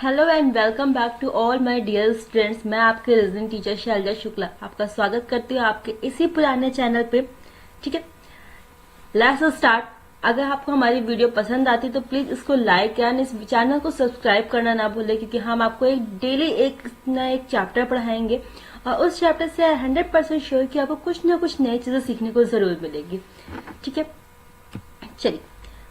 Hello and welcome back to all my dear students. मैं आपके reasoning teacher Selja Shukla आपका स्वागत करती हूँ आपके इसी पुराने चैनल पे। ठीक है, लेट्स स्टार्ट। अगर आपको हमारी वीडियो पसंद आती तो प्लीज इसको लाइक एंड इस चैनल को सब्सक्राइब करना ना भूलें, क्योंकि हम आपको एक डेली एक ना एक चैप्टर पढ़ाएंगे और उस चैप्टर से 100% श्योर कि आपको कुछ ना कुछ नई चीजें सीखने को जरूर मिलेगी। ठीक है, चलिए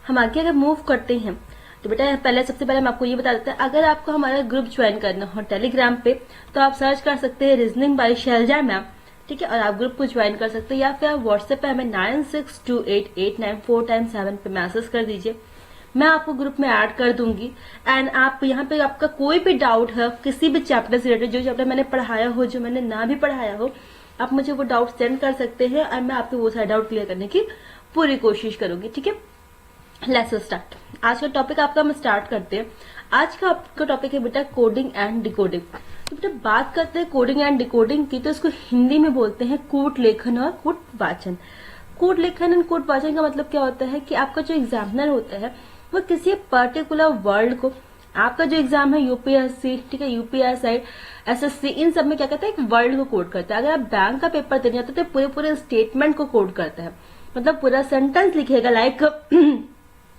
हम आगे अगर मूव करते हैं तो बेटा सबसे पहले हम आपको ये बता देते हैं, अगर आपको हमारा ग्रुप ज्वाइन करना हो टेलीग्राम पे तो आप सर्च कर सकते हैं रीजनिंग बाय शैलजा मैम। ठीक है, और आप ग्रुप को ज्वाइन कर सकते हैं या फिर आप व्हाट्सएप पे हमें 96288947 पे मैसेज कर दीजिए, मैं आपको ग्रुप में ऐड कर दूंगी। एंड आप यहाँ पे आपका कोई भी डाउट है किसी भी चैप्टर से रिलेटेड, जो चैप्टर मैंने पढ़ाया हो, जो मैंने ना भी पढ़ाया हो, आप मुझे वो डाउट सेंड कर सकते हैं और मैं आपके वो सारे डाउट क्लियर करने की पूरी कोशिश करूंगी। ठीक है, लेट्स स्टार्ट। आज का टॉपिक आपका हम स्टार्ट करते हैं। आज का आपका टॉपिक है बेटा कोडिंग एंड डिकोडिंग। तो बेटा बात करते हैं कोडिंग एंड डिकोडिंग की, तो इसको हिंदी में बोलते हैं कूट लेखन और कूट वाचन। कूट लेखन एंड कूट वाचन का मतलब क्या होता है कि आपका जो एग्जामिनर होता है वो किसी पर्टिकुलर वर्ड को, आपका जो एग्जाम है यूपीएससी, ठीक है, यूपीएसआई, एसएससी, इन सब में क्या कहता है, एक वर्ड को कोड करता है। अगर आप बैंक का पेपर देने जाते तो पूरे पूरे स्टेटमेंट को कोड करता है, मतलब पूरा सेंटेंस लिखेगा। लाइक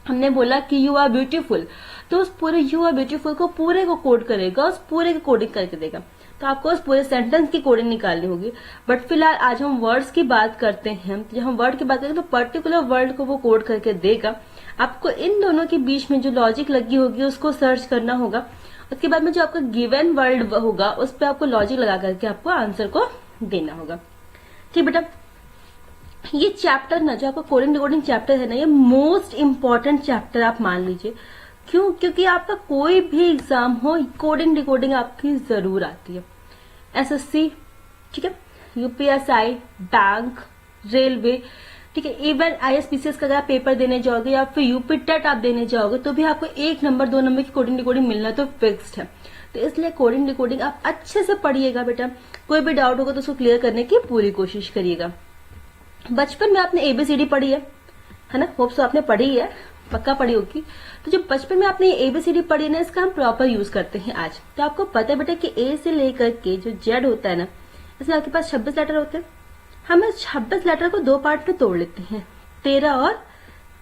हमने बोला कि यू आर ब्यूटीफुल, तो उस पूरे यू आर ब्यूटीफुल को पूरे को कोड करेगा, उस पूरे की कोडिंग करके देगा। तो आपको उस पूरे सेंटेंस की कोडिंग निकालनी होगी। बट फिलहाल आज हम वर्ड्स की बात करते हैं। तो जब हम वर्ड की बात करें तो पर्टिकुलर वर्ड को वो कोड करके देगा। आपको इन दोनों के बीच में जो लॉजिक लगी होगी उसको सर्च करना होगा। उसके बाद में जो आपका गिवन वर्ड होगा उस पर आपको लॉजिक लगा करके आपको आंसर को देना होगा। ठीक बेटा, ये चैप्टर ना जो आपका कोडिंग डिकोडिंग चैप्टर है ना, ये मोस्ट इंपॉर्टेंट चैप्टर आप मान लीजिए। क्यों? क्योंकि आपका कोई भी एग्जाम हो कोडिंग डिकोडिंग आपकी जरूर आती है। एसएससी, ठीक है, यूपीएसआई, बैंक, रेलवे, ठीक है, इवन आईएसपीसीएस का अगर आप पेपर देने जाओगे या फिर यूपी टेट आप देने जाओगे तो भी आपको 1 नंबर 2 नंबर की कोडिंग डिकोडिंग मिलना तो फिक्स्ड है। तो इसलिए कोडिंग डिकोडिंग आप अच्छे से पढ़िएगा बेटा। कोई भी डाउट होगा तो उसको क्लियर करने की पूरी कोशिश करिएगा। बचपन में आपने एबीसीडी पढ़ी है ना, होप सो आपने पढ़ी है, पक्का पढ़ी होगी। तो जब बचपन में आपने एबीसीडी पढ़ी ना, इसका हम प्रॉपर यूज करते हैं आज। तो आपको पता है बेटा कि ए से लेकर के जो जेड होता है ना, इसमें आपके पास 26 लेटर होते हैं। हम इस 26 लेटर को 2 पार्ट में तोड़ लेते हैं, 13 और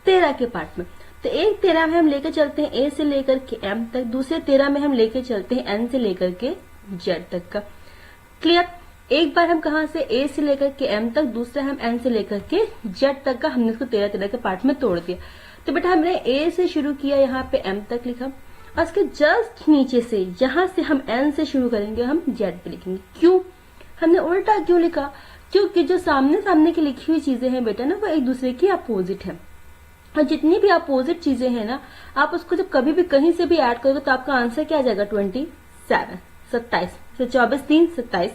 13 के पार्ट में। तो एक 13 में हम लेकर चलते हैं ए से लेकर के एम तक, दूसरे 13 में हम लेकर चलते हैं एन से लेकर के जेड तक का। क्लियर? एक बार हम कहा से ए से लेकर के एम तक, दूसरा हम एन से लेकर के जेड तक का, हमने इसको 13 के पार्ट में तोड़ दिया। तो बेटा हमने ए से शुरू किया, यहाँ पे एम तक लिखा, और उसके जस्ट नीचे से जहां से हम एन से शुरू करेंगे हम जेड पे लिखेंगे। क्यों हमने उल्टा क्यों लिखा? क्योंकि जो सामने सामने की लिखी हुई चीजें हैं बेटा ना, वो एक दूसरे की अपोजिट है। और जितनी भी अपोजिट चीजें हैं ना, आप उसको जब कभी भी कहीं से भी ऐड करोगे तो आपका आंसर क्या आ जाएगा? 27। तो 24 3 27,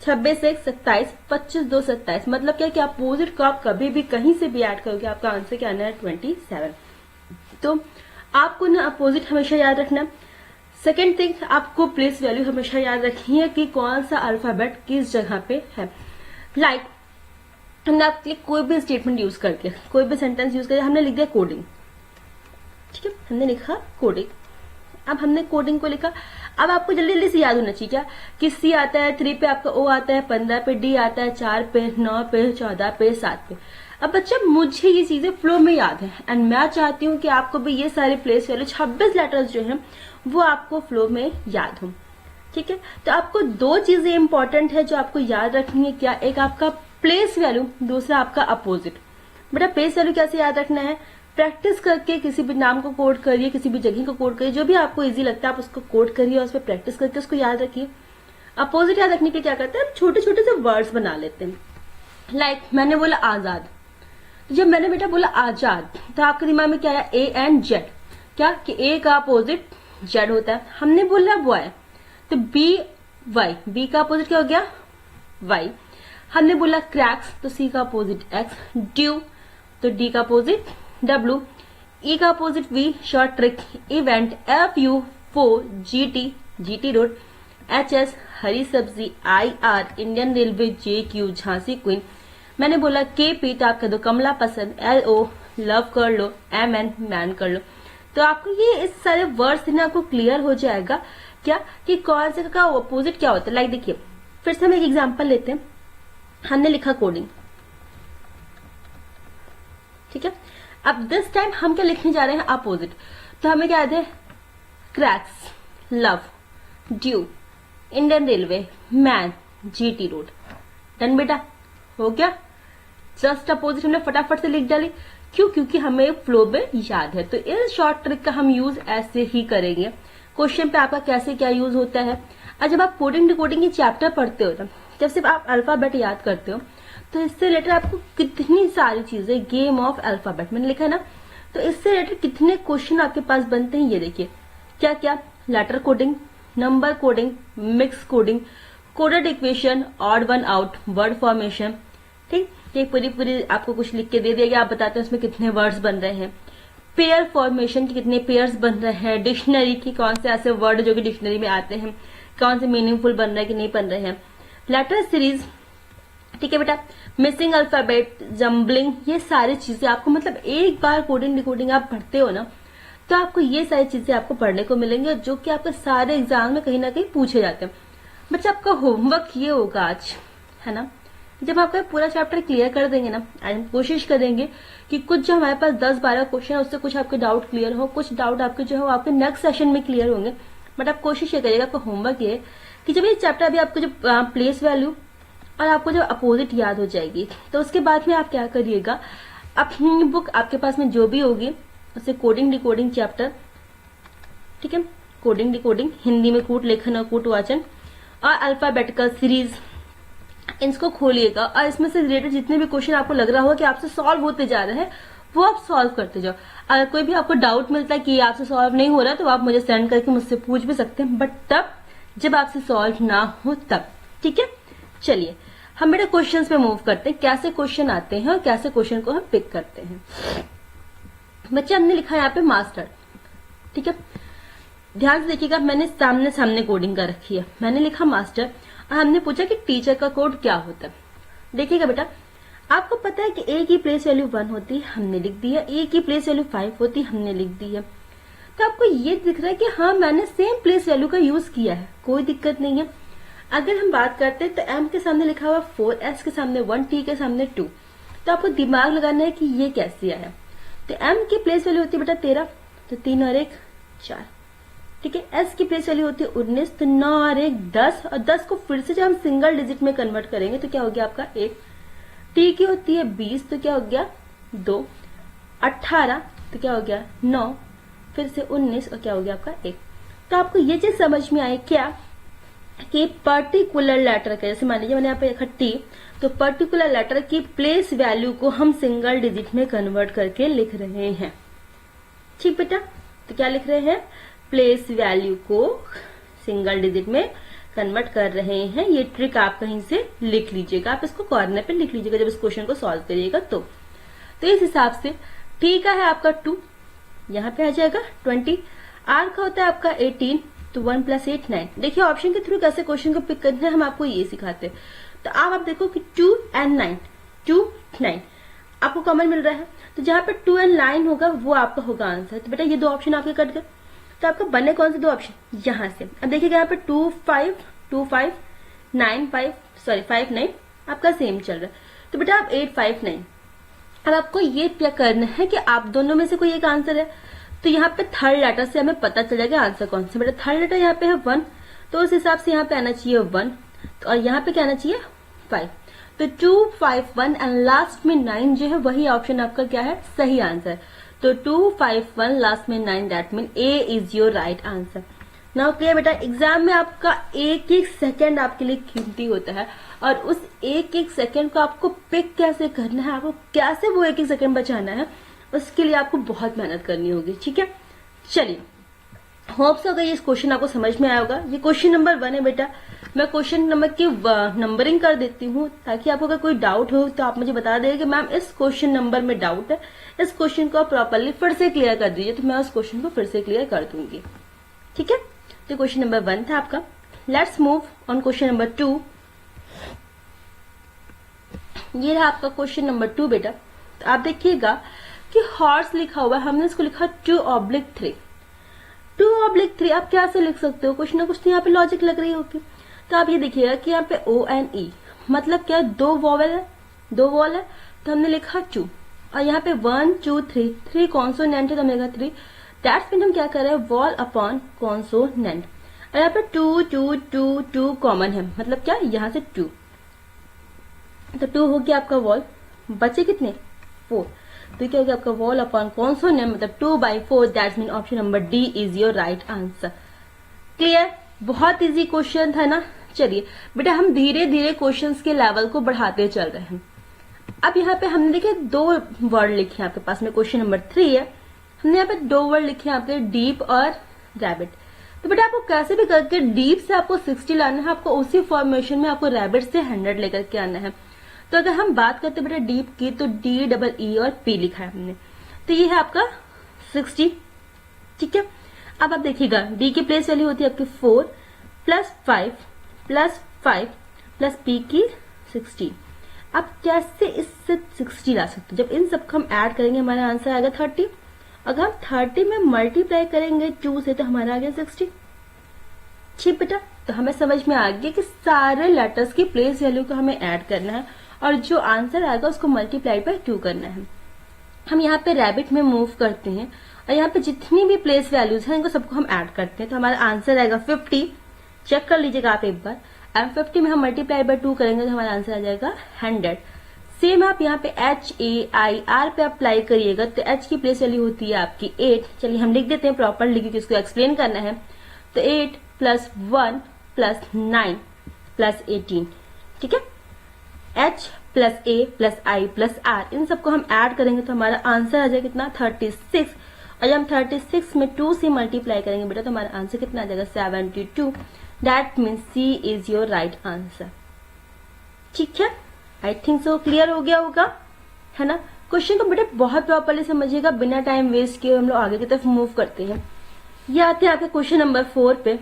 26 1 27, 25 2 27। मतलब क्या कि अपोजिट को आप कभी भी कहीं से भी ऐड करोगे आपका आंसर क्या आना है? 27। तो आपको ना अपोजिट हमेशा याद रखना। सेकेंड थिंग, आपको प्लेस वैल्यू हमेशा याद रखनी है कि कौन सा अल्फाबेट किस जगह पे है। लाइक हमने आपके लिए कोई भी स्टेटमेंट यूज करके, कोई भी सेंटेंस यूज करके हमने लिख दिया कोडिंग, ठीक है, हमने लिखा कोडिंग। अब हमने कोडिंग को लिखा, अब आपको जल्दी जल्दी से याद होना चाहिए क्या कि सी आता है 3 पे, आपका ओ आता है 15 पे, डी आता है 4 पे, 9 पे, 14 पे, 7 पे। अब बच्चा मुझे ये चीजें फ्लो में याद है एंड मैं चाहती हूँ कि आपको भी ये सारे प्लेस वैल्यू 26 लेटर्स जो है वो आपको फ्लो में याद हो। ठीक है, तो आपको 2 चीजें इंपॉर्टेंट है जो आपको याद रखनी है। क्या? एक आपका प्लेस वैल्यू, दूसरा आपका अपोजिट। बेटा प्लेस वैल्यू कैसे याद रखना है? प्रैक्टिस करके किसी भी नाम को कोड करिए, किसी भी जगह को कोड करिए, जो भी आपको इजी लगता है आप उसको कोड करिए और उस पर प्रैक्टिस करके उसको याद रखिए। अपोजिट याद रखने के क्या करते हैं, छोटे छोटे से वर्ड्स बना लेते हैं। लाइक मैंने बोला आजाद, तो जब मैंने बेटा बोला आजाद तो आपके दिमाग में क्या आया? A and Z. क्या कि ए का अपोजिट जेड होता है। हमने बोला बॉय, तो बी वाई, बी का अपोजिट क्या हो गया? वाई। हमने बोला क्रैक्स, तो सी का अपोजिट एक्स। ड्यू, तो डी का अपोजिट डब्ल्यू। ई का opposite V, short trick. Event, F U, फो, GT, GT road. H S, हरी सब्जी। I R, Indian railway. J Q, Jhansi queen. मैंने बोला के पी, तो आप कह दो कमला पसंद। एल ओ, लव कर लो। एम एन, मैन कर लो। तो आपको ये इस सारे वर्ड्स से ना आपको क्लियर हो जाएगा क्या कि कौन से का ऑपोजिट क्या होता है। लाइक देखिए, फिर से हम एक एग्जांपल लेते हैं। हमने लिखा कोडिंग, ठीक है। अब दिस टाइम हम क्या लिखने जा रहे हैं, अपोजिट। तो हमें क्या याद है, cracks, love, due, Indian railway, man, GT road. Done बेटा, हो गया। जस्ट अपोजिट हमने फटाफट से लिख डाली। क्यों? क्योंकि हमें फ्लो में याद है। तो इस शॉर्ट ट्रिक का हम यूज ऐसे ही करेंगे। क्वेश्चन पे आपका कैसे क्या यूज होता है। और जब आप कोडिंग डिकोडिंग की चैप्टर पढ़ते हो ना, जब सिर्फ आप अल्फाबेट याद करते हो, तो इससे रिलेटेड आपको कितनी सारी चीजें, गेम ऑफ अल्फाबेट मैंने लिखा है ना, तो इससे रिलेटेड कितने क्वेश्चन आपके पास बनते हैं। ये देखिए क्या क्या, letter coding, number coding, mix coding, coded equation, odd one out, word formation. ठीक, ये पूरी आपको कुछ लिख के दे दिया गया, आप बताते हैं उसमें कितने वर्ड्स बन रहे हैं। पेयर फॉर्मेशन के कितने पेयर्स बन रहे हैं। डिक्शनरी की कौन से ऐसे वर्ड जो कि डिक्शनरी में आते हैं, कौन से मीनिंगफुल बन रहे हैं कि नहीं बन रहे हैं। लेटर सीरीज, ठीक है बेटा। मिसिंग अल्फाबेट, जम्बलिंग, ये सारी चीजें आपको, मतलब एक बार कोडिंग डिकोडिंग आप पढ़ते हो ना, तो आपको ये सारी चीजें आपको पढ़ने को मिलेंगे, जो कि आपके सारे एग्जाम में कहीं ना कहीं पूछे जाते हैं। बच्चा आपका होमवर्क ये होगा आज, है ना, जब आपका पूरा चैप्टर क्लियर कर देंगे ना, हम कोशिश करेंगे कि कुछ जो हमारे पास 10-12 क्वेश्चन है उससे कुछ आपके डाउट क्लियर हो, कुछ डाउट आपके जो है आपके नेक्स्ट सेशन में क्लियर होंगे। बट आप कोशिश ये करिएगा, आपका होमवर्क ये कि जब ये चैप्टर अभी आपको जो प्लेस वैल्यू और आपको जो अपोजिट याद हो जाएगी, तो उसके बाद में आप क्या करिएगा, अपनी बुक आपके पास में जो भी होगी उसे कोडिंग डिकोडिंग चैप्टर, ठीक है, कोडिंग डिकोडिंग, हिंदी में कूट लेखन और कूट वाचन और अल्फाबेटिकल सीरीज, इसको खोलिएगा और इसमें से रिलेटेड जितने भी क्वेश्चन आपको लग रहा होगा कि आपसे सॉल्व होते जा रहे हैं, वो आप सॉल्व करते जाओ। अगर कोई भी आपको डाउट मिलता है कि आपसे सॉल्व नहीं हो रहा, तो आप मुझे सेंड करके मुझसे पूछ भी सकते हैं, बट तब जब आपसे सॉल्व ना हो तब, ठीक है। चलिए हम बेटा क्वेश्चन पे मूव करते हैं, कैसे क्वेश्चन आते हैं और कैसे क्वेश्चन को हम पिक करते हैं। बच्चे हमने लिखा है यहाँ पे मास्टर, ठीक है, ध्यान से देखिएगा, मैंने सामने सामने कोडिंग कर रखी है, मैंने लिखा मास्टर और हमने पूछा कि टीचर का कोड क्या होता है। देखिएगा बेटा, आपको पता है कि ए की प्लेस वैल्यू 1 होती है, हमने लिख दी है, ए की प्लेस वैल्यू 5 होती है, हमने लिख दी है। तो आपको ये दिख रहा है कि हाँ मैंने सेम प्लेस वैल्यू का यूज किया है, कोई दिक्कत नहीं है। अगर हम बात करते हैं तो एम के सामने लिखा हुआ 4, एस के सामने 1, टी के सामने 2, तो आपको दिमाग लगाना है कि ये कैसे आया। तो एम की प्लेस वैल्यू होती है बेटा 13, तो 3 और 1 4, ठीक है। एस की प्लेस वैल्यू होती है 19, तो 9 और 1 10, और 10 को फिर से जब हम सिंगल डिजिट में कन्वर्ट करेंगे तो क्या हो गया आपका 1। टी की होती है 20, तो क्या हो गया 2, 18, तो क्या हो गया 9, फिर से 19 और क्या हो गया आपका 1। तो आपको ये चीज समझ में आई क्या कि पर्टिकुलर लेटर का, जैसे मान लीजिए मैंने यहाँ पे लिखा टी, तो पर्टिकुलर लेटर की प्लेस वैल्यू को हम सिंगल डिजिट में कन्वर्ट करके लिख रहे हैं। ठीक बेटा, तो क्या लिख रहे हैं, प्लेस वैल्यू को सिंगल डिजिट में कन्वर्ट कर रहे हैं। ये ट्रिक आप कहीं से लिख लीजिएगा, आप इसको कॉर्नर पे लिख लीजिएगा जब इस क्वेश्चन को सॉल्व करिएगा। तो इस हिसाब से टी का है आपका 2, यहाँ पे आ जाएगा 20, आर का होता है आपका 18, तो 1 + 8 9। देखिए ऑप्शन के थ्रू कैसे क्वेश्चन को पिक करना है हम आपको ये सिखाते हैं। तो आप देखो कि 2 and 9, 2 9 आपको कॉमन मिल रहा है, तो जहां पे 2 and 9 होगा वो आपका होगा आंसर। तो बेटा ये 2 ऑप्शन आपके कट गए, तो आपका बने कौन से 2 ऑप्शन, यहां से। अब देखिएगा यहाँ पे 2 5 2 5 9 5 सॉरी 5 9 आपका सेम चल रहा है, तो बेटा आप 8 5 9। अब आपको ये क्या करना है कि आप दोनों में से कोई एक आंसर है, तो यहाँ पे थर्ड लेटर से हमें पता चल जाएगा आंसर कौन सा। बेटा थर्ड लेटर यहाँ पे है 1, तो उस हिसाब से यहाँ पे आना चाहिए 1, तो और यहाँ पे क्या आना चाहिए 5। तो 2 5 1 एंड लास्ट में 9 जो है वही ऑप्शन आपका क्या है, सही आंसर। तो 2 5 1 लास्ट में 9, that mean A is your right answer. Now clear बेटा, एग्जाम में आपका एक एक सेकंड आपके लिए कीमती होता है, और उस एक एक सेकंड को आपको पिक कैसे करना है, आपको कैसे वो एक एक सेकंड बचाना है, उसके लिए आपको बहुत मेहनत करनी होगी। ठीक है, चलिए होप्स अगर इस क्वेश्चन आपको समझ में आया होगा। ये क्वेश्चन नंबर 1 है बेटा, मैं क्वेश्चन नंबर की नंबरिंग कर देती हूँ ताकि आपको अगर कोई डाउट हो तो आप मुझे बता देंगे कि मैम इस क्वेश्चन नंबर में डाउट है, इस क्वेश्चन को प्रॉपरली फिर से क्लियर कर दीजिए, तो मैं उस क्वेश्चन को फिर से क्लियर कर दूंगी। ठीक है, तो क्वेश्चन नंबर 1 था आपका। Let's move on question number 2। ये रहा आपका क्वेश्चन नंबर 2 बेटा। तो आप देखिएगा कि कि हॉर्स लिखा हुआ है, हमने इसको लिखा 2/3। 2/3 आप क्या से लिख सकते हो, कुछ ना कुछ तो यहाँ पे लॉजिक लग रही होगी। तो आप ये देखिएगा कि यहाँ पे ONE मतलब क्या, दो वॉवल है, दो वॉल है, तो हमने लिखा 2। और यहाँ पे 1 2 3 3 कॉन्सोनेंट है तो हमने लिखा 3। दैट्स मीन हम क्या कर रहे हैं, वॉल अपॉन कॉन्सोनेंट। और यहाँ पे 2 2 2 2 कॉमन है, मतलब क्या, यहाँ से 2, तो 2 हो गया आपका वॉल, बचे कितने 4, तो क्या हो गया आपका वॉल अपॉन कॉन्सोनेंट मतलब 2/4। That's mean option number D is your right answer. Clear, बहुत इजी क्वेश्चन था ना। चलिए बेटा हम धीरे धीरे क्वेश्चंस के लेवल को बढ़ाते चल रहे हैं। अब यहाँ पे हमने देखे 2 वर्ड लिखे हैं आपके पास में, क्वेश्चन नंबर 3 है, हमने यहाँ पे 2 वर्ड लिखे हैं आपके, डीप और रैबिट। तो बेटा आपको कैसे भी करके डीप से आपको 60 लाना है, आपको उसी फॉर्मेशन में आपको रैबिट से 100 लेकर के आना है। तो अगर हम बात करते बेटा डीप की, तो DEE और P लिखा है हमने, तो ये है आपका 60। ठीक है, अब आप देखिएगा डी की प्लेस वैल्यू होती है आपकी 4 + 5 + 5 + P की 60। आप कैसे इससे 60 ला सकते हो, जब इन सबको हम ऐड करेंगे हमारा आंसर आएगा 30। अगर हम 30 में मल्टीप्लाई करेंगे 2 से तो हमारा आ गया 60। ठीक बेटा, तो हमें समझ में आ गया कि सारे लेटर्स की प्लेस वैल्यू को हमें ऐड करना है और जो आंसर आएगा उसको मल्टीप्लाई बाय 2 करना है। हम यहाँ पे रैबिट में मूव करते हैं और यहाँ पे जितनी भी प्लेस वैल्यूज हैं इनको सबको हम ऐड करते हैं, तो हमारा आंसर आएगा 50। चेक कर लीजिएगा आप एक बार, एंड 50 में हम मल्टीप्लाई बाय 2 करेंगे तो हमारा आंसर आ जाएगा 100। सेम आप यहाँ पे HAIR पे अप्लाई करिएगा, तो H की प्लेस वैल्यू होती है आपकी 8। चलिए हम लिख देते हैं प्रॉपरली क्योंकि इसको एक्सप्लेन करना है। तो 8 + 1 + 9 + 18। ठीक है, H + A + I + R इन सबको हम ऐड करेंगे तो हमारा आंसर आ जाएगा कितना 36। और जब हम 36 में 2 से मल्टीप्लाई करेंगे बेटा तो हमारा आंसर कितना आ जाएगा 72। That means C is your right answer. ठीक है, आई थिंक सो क्लियर हो गया होगा, है ना। क्वेश्चन को बेटा बहुत प्रॉपरली समझिएगा, बिना टाइम वेस्ट किए हम लोग आगे की तरफ मूव करते हैं। ये आते हैं आपके क्वेश्चन नंबर 4 पे,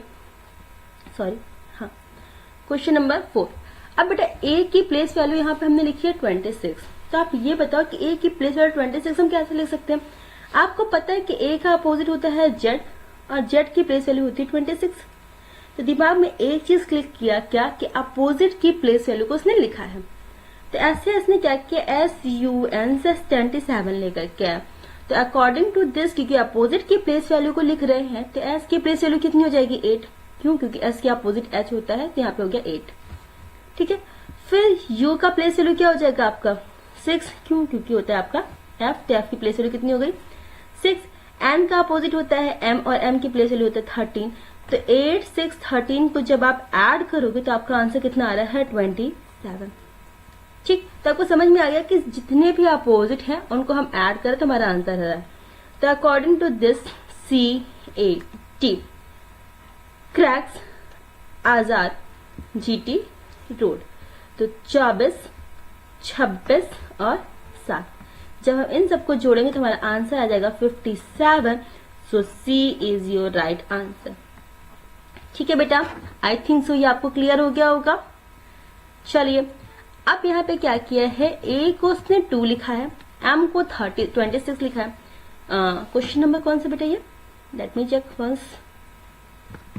सॉरी हाँ क्वेश्चन नंबर 4। अब बेटा A की प्लेस वैल्यू यहाँ पे हमने लिखी है 26। तो आप ये बताओ कि A की प्लेस वैल्यू 26 हम कैसे लिख सकते हैं। आपको पता है कि A का अपोजिट होता है Z और Z की प्लेस वैल्यू होती है 26। तो दिमाग में एक चीज क्लिक किया क्या कि अपोजिट की प्लेस वैल्यू को उसने लिखा है, तो ऐसे इसने क्या किया SUN से 27 लेकर के आया। तो अकॉर्डिंग टू दिस क्योंकि अपोजिट की प्लेस वैल्यू को लिख रहे हैं तो S की प्लेस वैल्यू कितनी हो जाएगी 8। क्यों, क्योंकि S के अपोजिट H होता है, तो यहाँ पे हो गया 8। ठीक है, फिर U का प्लेस वैल्यू क्या हो जाएगा आपका 6। क्यों, क्योंकि होता है आपका F, तो F की प्लेस वैल्यू कितनी हो गई 6। N का अपोजिट होता है M और M की प्लेस वैल्यू होता है 13। तो 8 6 13 को जब आप ऐड करोगे तो आपका आंसर कितना आ रहा है 27। ठीक, तो आपको समझ में आ गया कि जितने भी अपोजिट हैं उनको हम ऐड करें तो हमारा आंसर है। तो according to this CAT cracks Azad GT road, तो 24 26 और 7 जब हम इन सबको जोड़ेंगे तो हमारा आंसर आ जाएगा 57। सो C is your right answer. ठीक है बेटा, आई थिंक सो ये आपको क्लियर हो गया होगा। चलिए अब यहाँ पे क्या किया है, A को उसने 2 लिखा है, M को 26 लिखा है। क्वेश्चन नंबर कौन सा बेटा ये, लेट मी चेक वंस,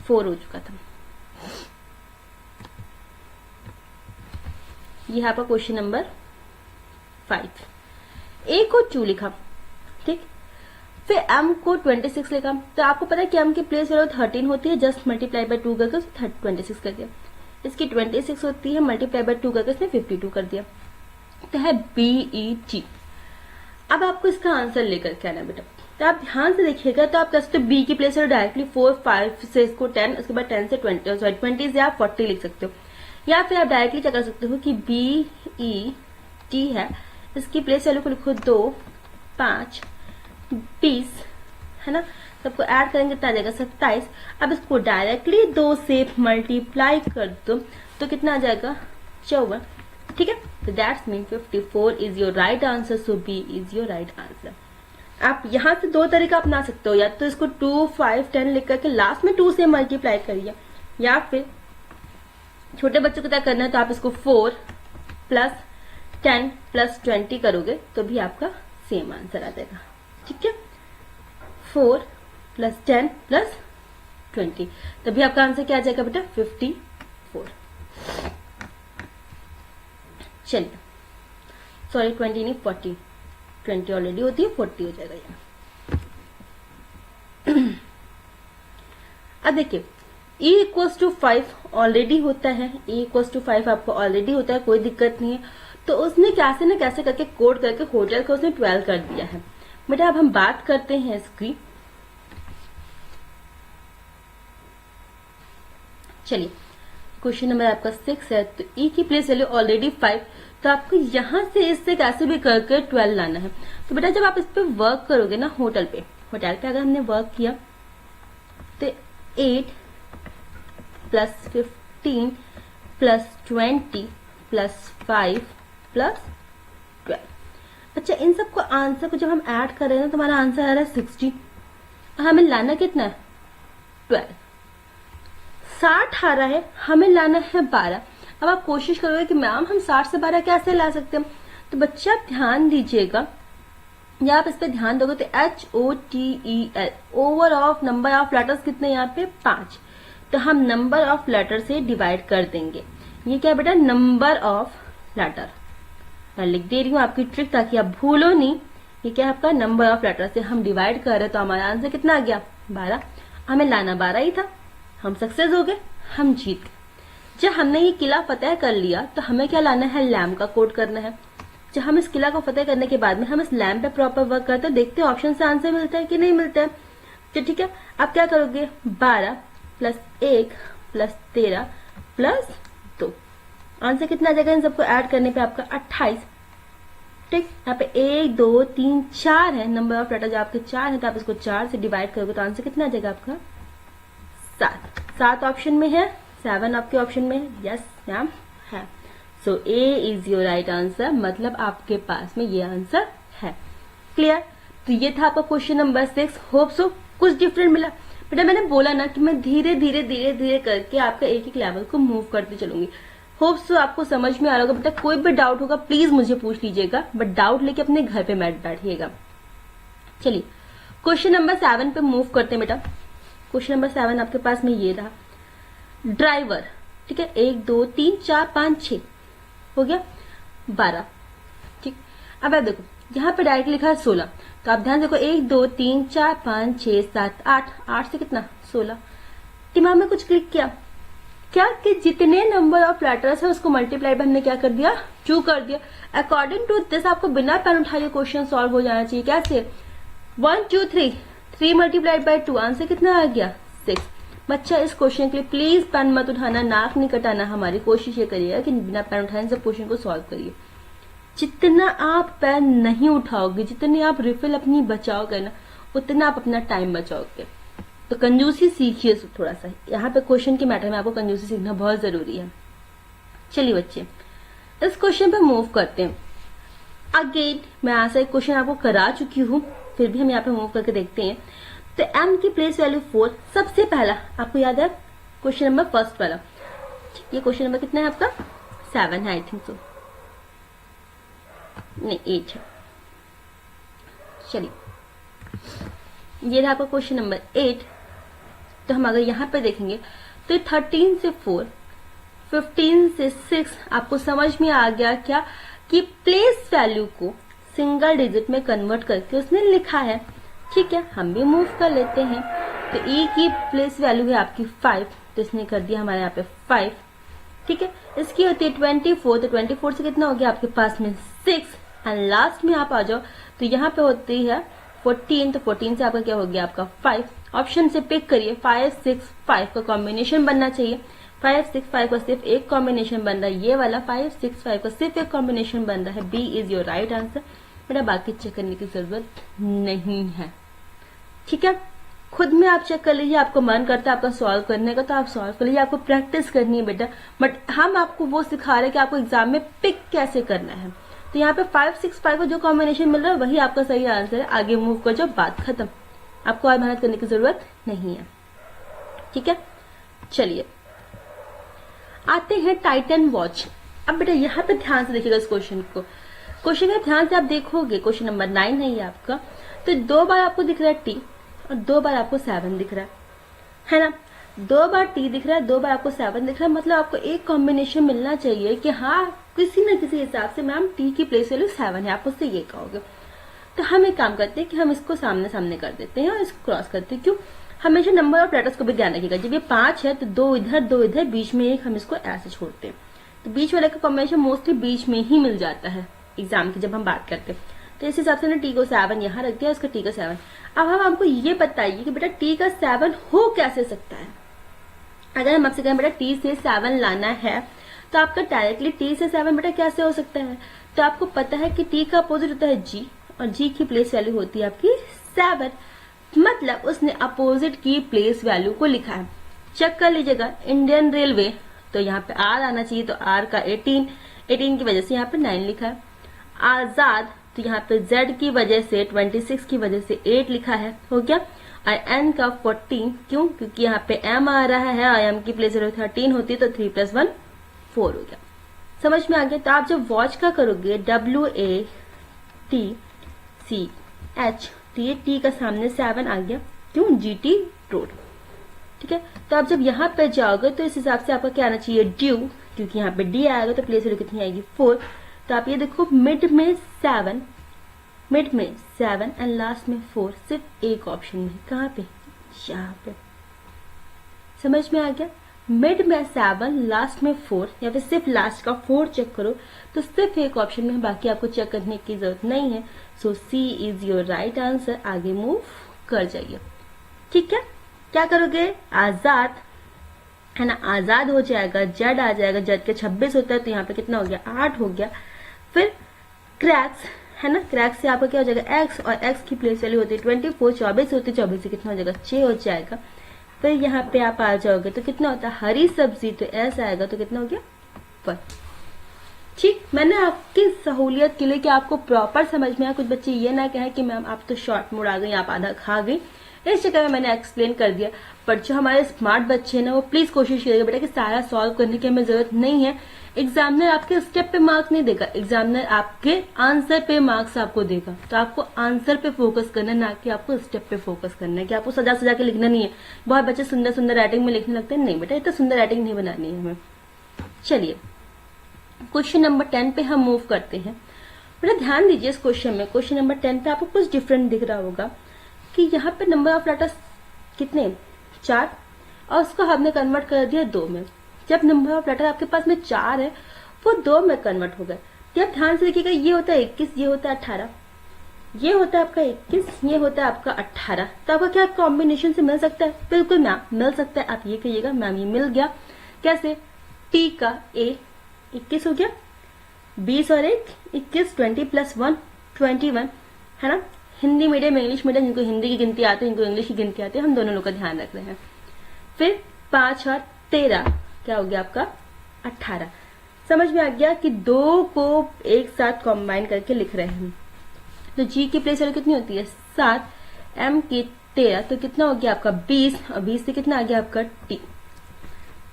4 हो चुका था। ये है आपका क्वेश्चन नंबर 5। A को 2 लिखा, ठीक, फिर M को 26 लिखा। तो आपको पता है कि M की प्लेस वैल्यू 13 होती है, जस्ट मल्टीप्लाई बाय 2 करके 26 कर दिया। इसकी 26 होती है, मल्टीप्लाई बाय 2 करके इसने 52 कर दिया। तो है BET। अब आपको इसका आंसर लेकर के आना बेटा, तो आप ध्यान से देखिएगा। तो आप कह सकते हो B की प्लेस वैल्यू डायरेक्टली 4 5 से इसको 10, उसके बाद 10 से 20 से आप 40 लिख सकते हो, या फिर आप डायरेक्टली क्या कर सकते हो कि BET है, इसकी प्लेस वैल्यू को लिखो 2 5 20, है ना। सबको ऐड करेंगे तो आ जाएगा 27। अब इसको डायरेक्टली 2 से मल्टीप्लाई कर दो तो कितना आ जाएगा 54। ठीक है, तो that's mean 54 is your right answer. So B is your right answer. आप यहां से 2 तरीका अपना सकते हो, या तो इसको 2 5 10 लिख करके लास्ट में 2 से मल्टीप्लाई करिए, या फिर छोटे बच्चों को क्या करना है तो आप इसको 4 + 10 + 20 करोगे तो भी आपका सेम आंसर आ जाएगा। ठीक है, 4 + 10 + 20, तभी आपका आंसर क्या आ जाएगा बेटा 54। चलिए, सॉरी 20 नहीं 40, 20 ऑलरेडी होती है, 40 हो जाएगा ये। अब देखिए e = 5 ऑलरेडी होता है, e = 5 आपको ऑलरेडी होता है, कोई दिक्कत नहीं है। तो उसने कैसे न कैसे करके कोड करके होटल को उसने 12 कर दिया है। बेटा अब हम बात करते हैं इसकी। चलिए, क्वेश्चन नंबर आपका 6 है, तो e की प्लेस वैल्यू ऑलरेडी 5, तो आपको यहां से इससे कैसे भी करके 12 लाना है। तो बेटा जब आप इस पे वर्क करोगे ना, होटल पे अगर हमने वर्क किया तो 8 + 15 + 20 + 5 + 12। अच्छा, इन सबको आंसर को जब हम ऐड कर रहे हैं तो हमारा आंसर आ रहा है 60। हमें लाना कितना है 12, 60 आ रहा है, हमें लाना है 12। अब आप कोशिश करोगे कि मैम हम 60 से 12 कैसे ला सकते हैं, तो बच्चे आप ध्यान दीजिएगा, या आप इस पे ध्यान दोगे तो HOTEL over of number of letters कितने यहाँ पे 5, तो हम नंबर ऑफ लेटर से डिवाइड कर देंगे। ये क्या है बेटा नंबर ऑफ लेटर, मैं लिख दे रही हूँ आपकी ट्रिक ताकि आप भूलो नहीं। ये क्या है आपका नंबर ऑफ लेटर से हम डिवाइड कर रहे हैं, तो हमारा आंसर कितना आ गया 12। हमें लाना 12 ही था, हम सक्सेस हो गए, हम जीत गए। जब हमने ये किला फतेह कर लिया तो हमें क्या लाना है, लैम्प का कोड करना है। जब हम इस किला को फतेह करने के बाद में हम इस लैम्प पे प्रॉपर वर्क करते हैं, देखते हैं ऑप्शन से आंसर मिलता है कि नहीं मिलता है। तो ठीक है, आप क्या करोगे 12 + 1 + 13 + 2, आंसर कितना आ जाएगा इन सबको ऐड करने पे आपका 28। ठीक, यहाँ पे 1 2 3 4 है, नंबर ऑफ लेटर जो आपके 4 है, तो आप इसको 4 से डिवाइड करोगे तो आंसर कितना आ जाएगा आपका 7 ऑप्शन में है, 7 आपके ऑप्शन में है। यस मैम है, सो A is your right answer, मतलब आपके पास में ये आंसर है। क्लियर, तो ये था आपका क्वेश्चन नंबर 6। होप सो कुछ डिफरेंट मिला। बेटा मैंने बोला ना कि मैं धीरे धीरे धीरे धीरे करके आपका एक एक लेवल को मूव करती चलूंगी। होप सो आपको समझ में आ रहा होगा। बेटा कोई भी डाउट होगा प्लीज मुझे पूछ लीजिएगा, बट डाउट लेके अपने घर पे बैठिएगा। चलिए क्वेश्चन नंबर 7 पे मूव करते हैं बेटा। क्वेश्चन नंबर 7 आपके पास में ये रहा, ड्राइवर। ठीक है, 1 2 3 4 5 6 हो गया 12। ठीक, अब आप देखो यहाँ पे डायरेक्ट लिखा है 16, तो आप ध्यान देखो 1 2 3 4 5 6 7 8, 8 से कितना 16। दिमाग में कुछ क्लिक किया क्या कि जितने नंबर ऑफ लेटर्स है उसको मल्टीप्लाई हमने क्या कर दिया 2 कर दिया। अकॉर्डिंग टू दिस आपको बिना पेन उठाए क्वेश्चन सॉल्व हो जाना चाहिए। कैसे 1 2 3 3 × 2 आंसर कितना आ गया 6। बच्चा इस क्वेश्चन के लिए प्लीज पेन मत उठाना, नाक नहीं कटाना, हमारी कोशिश ये करिएगा कि बिना पेन उठाने सब क्वेश्चन को सॉल्व करिए। जितना आप पेन नहीं उठाओगे, जितनी आप रिफिल अपनी बचाओगे ना, उतना आप अपना टाइम बचाओगे। तो कंजूसी सीखिए थोड़ा सा, यहाँ पे क्वेश्चन के मैटर में आपको कंजूसी सीखना बहुत जरूरी है। चलिए बच्चे इस क्वेश्चन पे मूव करते हैं। अगेन मैं ऐसा एक क्वेश्चन आपको करा चुकी हूँ, फिर भी हम यहाँ पे मूव करके देखते हैं। तो m की प्लेस वैल्यू 4, सबसे पहला आपको याद है क्वेश्चन नंबर फर्स्ट वाला, ये क्वेश्चन नंबर कितना है आपका 7 है, आई थिंक सो, नहीं 8 है। चलिए ये था आपका क्वेश्चन नंबर 8। तो हम अगर यहाँ पे देखेंगे तो 13 से 4, 15 से 6 आपको समझ में आ गया क्या कि प्लेस वैल्यू को सिंगल डिजिट में कन्वर्ट करके उसने लिखा है। ठीक है, हम भी मूव कर लेते हैं। तो e की प्लेस वैल्यू है आपकी 5, तो इसने कर दिया हमारे यहाँ पे 5। ठीक है, इसकी होती है 24, तो 24 से कितना हो गया आपके पास में 6, एंड लास्ट में आप आ जाओ तो यहाँ पे होती है 14, तो 14 से आपका क्या हो गया आपका 5। ऑप्शन से पिक करिए, 5 6 5 का कॉम्बिनेशन बनना चाहिए। 5 6 5 का सिर्फ एक कॉम्बिनेशन बन रहा है, ये वाला 5 6 5 का सिर्फ एक कॉम्बिनेशन बन रहा है। B is your right answer. मेरा बाकी चेक करने की जरूरत नहीं है। ठीक है, खुद में आप चेक कर लीजिए, आपको मन करता है आपका सॉल्व करने का तो आप सॉल्व कर लीजिए, आपको प्रैक्टिस करनी है बेटा। बट हम आपको वो सिखा रहे हैं कि आपको एग्जाम में पिक कैसे करना है। तो यहाँ पे 5 6 5 का जो कॉम्बिनेशन मिल रहा है वही आपका सही आंसर है। आगे मूव कर जाओ, बात खत्म, आपको और मेहनत करने की जरूरत नहीं है। ठीक है, चलिए आते हैं टाइटन वॉच। अब बेटा यहाँ पे ध्यान से देखिएगा इस क्वेश्चन को। क्वेश्चन का ध्यान से आप देखोगे, क्वेश्चन नंबर 9 है ये आपका, तो 2 बार आपको दिख रहा है टी और 2 बार आपको 7 दिख रहा है ना। 2 बार टी दिख रहा है, 2 बार आपको 7 दिख रहा है, मतलब आपको एक कॉम्बिनेशन मिलना चाहिए कि हाँ किसी न किसी हिसाब से मैम टी की प्लेस वैल्यू 7 है, आप उससे ये कहोगे। तो हम एक काम करते हैं कि हम इसको सामने सामने कर देते हैं और इसको क्रॉस करते हैं। क्यों? हमेशा नंबर ऑफ लेटर्स को भी ध्यान रखिएगा, जब ये 5 है तो 2 इधर 2 इधर, बीच में एक हम इसको ऐसे छोड़ते हैं, तो बीच वाले का कॉम्बिनेशन मोस्टली बीच में ही मिल जाता है एग्जाम की जब हम बात करते हैं। तो इस हिसाब से ना टी को 7 यहाँ रख दिया, उसका टी का 7। अब हम आपको ये बताइए कि बेटा टी का 7 हो कैसे सकता है। अगर हम आपसे कहें बेटा टी से 7 लाना है तो आपका डायरेक्टली टी से 7 बेटा कैसे हो सकता है। तो आपको पता है कि टी का अपोजिट होता है जी, और जी की प्लेस वैल्यू होती है आपकी 7, मतलब उसने अपोजिट की प्लेस वैल्यू को लिखा है। चेक कर लीजिएगा, इंडियन रेलवे तो यहाँ पे आर आना चाहिए, तो आर का 18 की वजह से यहाँ पे 9 लिखा है। आजाद तो यहाँ पे जेड की वजह से 26 की वजह से 8 लिखा है, हो गया। और एन का 14, क्यों? क्योंकि यहाँ पे एम आ रहा है और एम की प्लेस 13 होती है, तो 3 + 1 4 हो गया। समझ में आ गया। तो आप जब वॉच का करोगे WATCH, तो ये टी का सामने 7 आ गया, क्यों? GT रोड, ठीक है। तो आप जब यहाँ पे जाओगे तो इस हिसाब से आपका क्या आना चाहिए, ड्यू, क्योंकि यहाँ पे डी आएगा तो प्लेस वैल्यू कितनी आएगी 4। तो आप ये देखो मिड में 7 एंड लास्ट में 4, सिर्फ एक ऑप्शन में, कहाँ पे? यहाँ पे। समझ में आ गया। मिड में 7 लास्ट में 4, या फिर सिर्फ लास्ट का 4 चेक करो तो सिर्फ एक ऑप्शन में, बाकी आपको चेक करने की जरूरत नहीं है। सो सी इज योर राइट आंसर। आगे मूव कर जाइए, ठीक है। क्या करोगे? आजाद है ना, आजाद हो जाएगा, जेड आ जाएगा, जेड के 26 होता है तो यहाँ पे कितना हो गया 8 हो गया। फिर क्रैक्स है ना, क्रैक्स से आपका क्या हो जाएगा एक्स, और एक्स की प्लेस वैल्यू होती है 24, 24 होती है, 24 से कितना हो जाएगा 6 हो जाएगा। फिर यहाँ पे आप आ जाओगे तो कितना होता है हरी सब्जी, तो एस आएगा, तो कितना हो गया 1। ठीक, मैंने आपकी सहूलियत के लिए कि आपको प्रॉपर समझ में आया, कुछ बच्चे ये ना कहें कि मैम आप तो शॉर्ट मोड आ गई, आप आधा खा गई, इस चक्कर में मैंने एक्सप्लेन कर दिया। पर जो हमारे स्मार्ट बच्चे हैं ना, वो प्लीज कोशिश करिएगा बेटा कि सारा सॉल्व करने की हमें जरूरत नहीं है। एग्जामिनर आपके स्टेप पे मार्क्स नहीं देगा, एग्जामिनर आपके आंसर पे मार्क्स आपको देगा। तो आपको आंसर पे फोकस करना है, ना कि आपको स्टेप पे फोकस करना है, कि आपको सजा सजा के लिखना नहीं है। बहुत बच्चे सुंदर सुंदर राइटिंग में लिखने लगते हैं, नहीं बेटा इतना सुंदर राइटिंग नहीं बनानी है हमें। चलिए क्वेश्चन नंबर 10 पे हम मूव करते हैं। बेटा ध्यान दीजिए इस क्वेश्चन में, क्वेश्चन नंबर 10 पे आपको कुछ डिफरेंट दिख रहा होगा कि यहाँ पे नंबर ऑफ लेटर्स कितने 4, और उसको हमने कन्वर्ट कर दिया 2 में। जब नंबर ऑफ लेटर आपके पास में 4 है वो 2 में कन्वर्ट हो गए। जब ध्यान से देखिएगा, ये होता है 21, ये होता है 18, ये होता है आपका 21, ये होता है आपका 18। तो आपका क्या कॉम्बिनेशन से मिल सकता है? बिल्कुल मैम मिल सकता है। आप ये कहिएगा मैम ये मिल गया। कैसे? टी का ए 21 हो गया, 20 और 1 21, 20 + 1 21, है ना। हिंदी मीडियम इंग्लिश मीडियम, जिनको हिंदी की गिनती आती है जिनको इंग्लिश की गिनती आती है, हम दोनों लोग का ध्यान रख रहे हैं। फिर 5 और 13 क्या हो गया आपका 18। समझ में आ गया कि 2 को एक साथ कंबाइन करके लिख रहे हैं। तो जी की प्लेस वैल्यू कितनी होती है 7, एम की 13, तो कितना हो गया आपका 20, और 20 से कितना आ गया आपका टी।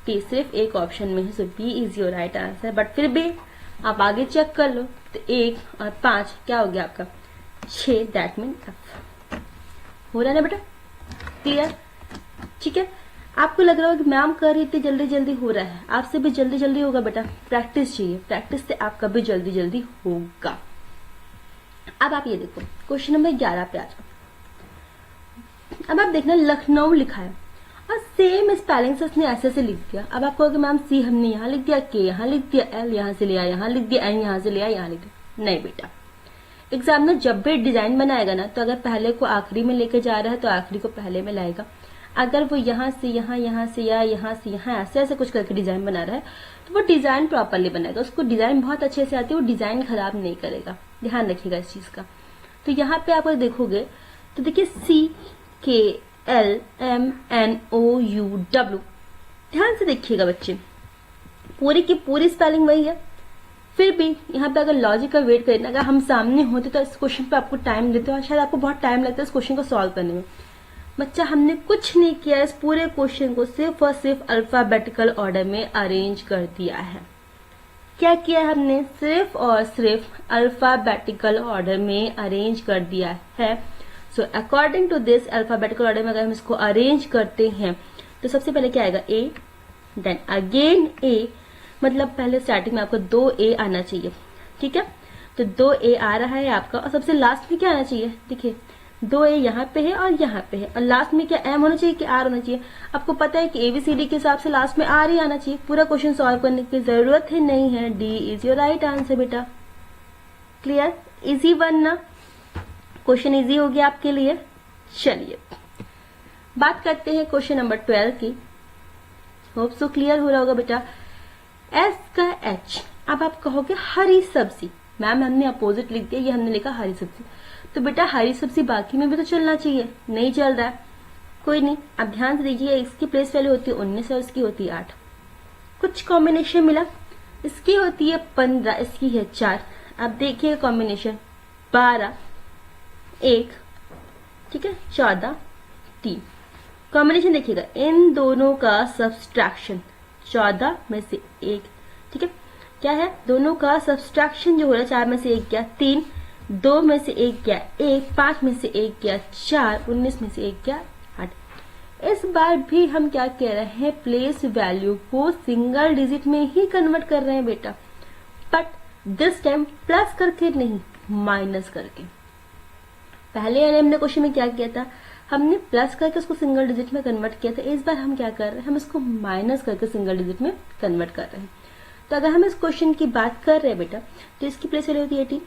टी सिर्फ एक ऑप्शन में है, so B is your right answer. But फिर भी आप आगे चेक कर लो, तो 1 और 5 क्या हो गया आपका 6, दैट मीन एफ। हो रहा है ना बेटा, क्लियर? ठीक है। आपको लग रहा हो कि मैम कर रही इतनी जल्दी जल्दी हो रहा है, आपसे भी जल्दी जल्दी होगा बेटा, प्रैक्टिस चाहिए, प्रैक्टिस से आपका भी जल्दी जल्दी होगा। अब आप ये देखो क्वेश्चन नंबर 11 पे आ जाओ। अब आप देखना लखनऊ लिखा है और सेम स्पेलिंग से उसने ऐसे लिख दिया। अब आप कहोगे मैम सी हमने यहाँ लिख दिया, के यहाँ लिख दिया, एल यहाँ से लिया, यहाँ लिख दिया, एन यहाँ से लिया, यहाँ लिख दिया। नहीं बेटा, एग्जामिनर जब भी डिजाइन बनाएगा ना, तो अगर पहले को आखिरी में लेके जा रहा है तो आखिरी को पहले में लाएगा। अगर वो यहाँ से यहाँ, यहाँ से या यहाँ से यहाँ ऐसे ऐसे कुछ करके डिजाइन बना रहा है तो वो डिजाइन प्रॉपरली बनाएगा। उसको डिजाइन बहुत अच्छे से आती है, वो डिजाइन खराब नहीं करेगा, ध्यान रखिएगा इस चीज का। तो यहाँ पे आप देखोगे तो देखिए CKLMNOUW, ध्यान से देखिएगा बच्चे, पूरी की पूरी स्पेलिंग वही है। फिर भी यहाँ पे अगर लॉजिक का वेट करें, अगर हम सामने होते तो इस क्वेश्चन पे आपको टाइम देते और शायद आपको बहुत टाइम लगता है इस क्वेश्चन को सॉल्व करने में। बच्चा हमने कुछ नहीं किया, इस पूरे क्वेश्चन को सिर्फ और सिर्फ अल्फाबेटिकल ऑर्डर में अरेंज कर दिया है। क्या किया है हमने, सिर्फ और सिर्फ अल्फाबेटिकल ऑर्डर में अरेंज कर दिया है। So according to this alphabetical order में अगर हम इसको अरेंज करते हैं तो सबसे पहले क्या आएगा, ए, देन अगेन ए, मतलब पहले स्टार्टिंग में आपको 2 ए आना चाहिए, ठीक है। तो 2 ए आ रहा है आपका, और सबसे लास्ट में क्या आना चाहिए, देखिए 2 ए यहाँ पे है और यहाँ पे है, और लास्ट में क्या एम होना चाहिए कि आर होना चाहिए। आपको पता है कि एबीसीडी के हिसाब से लास्ट में आर ही आना चाहिए। पूरा क्वेश्चन सॉल्व करने की जरूरत ही नहीं है। D is your right answer बेटा। क्लियर, इजी वन ना, क्वेश्चन इजी हो गया आपके लिए। चलिए बात करते हैं क्वेश्चन नंबर 12 की। होप सो क्लियर हो रहा होगा बेटा। एस का एच, अब आप कहोगे हरी सब्जी, मैम हमने अपोजिट लिख दिया, ये हमने लिखा हरी सब्जी। तो बेटा हरी सब्जी बाकी में भी तो चलना चाहिए, नहीं चल रहा है, कोई नहीं। अब ध्यान से देखिए, इसकी प्लेस वैल्यू होती है 19 और इसकी होती है 8। कुछ कॉम्बिनेशन मिला, इसकी होती है 15, इसकी है 4। अब देखिए कॉम्बिनेशन 12 1, ठीक है, 14 3। कॉम्बिनेशन देखिएगा, इन दोनों का सब्सट्रैक्शन 14 में से 1, ठीक है, क्या है, दोनों का सब्सट्रैक्शन जो हो रहा है, 4 में से 1 गया 3, 2 में से 1 गया 1, 5 में से 1 गया 4, 19 में से 1 गया 8। इस बार भी हम क्या कह रहे हैं, प्लेस वैल्यू को सिंगल डिजिट में ही कन्वर्ट कर रहे हैं बेटा, बट दिस टाइम प्लस करके नहीं, माइनस करके। पहले हमने क्वेश्चन में क्या किया था, हमने प्लस करके उसको सिंगल डिजिट में कन्वर्ट किया था। इस बार हम क्या कर रहे हैं, हम इसको माइनस करके सिंगल डिजिट में कन्वर्ट कर रहे हैं। तो अगर हम इस क्वेश्चन की बात कर रहे हैं बेटा, तो इसकी प्लेस वैल्यू होती है 18,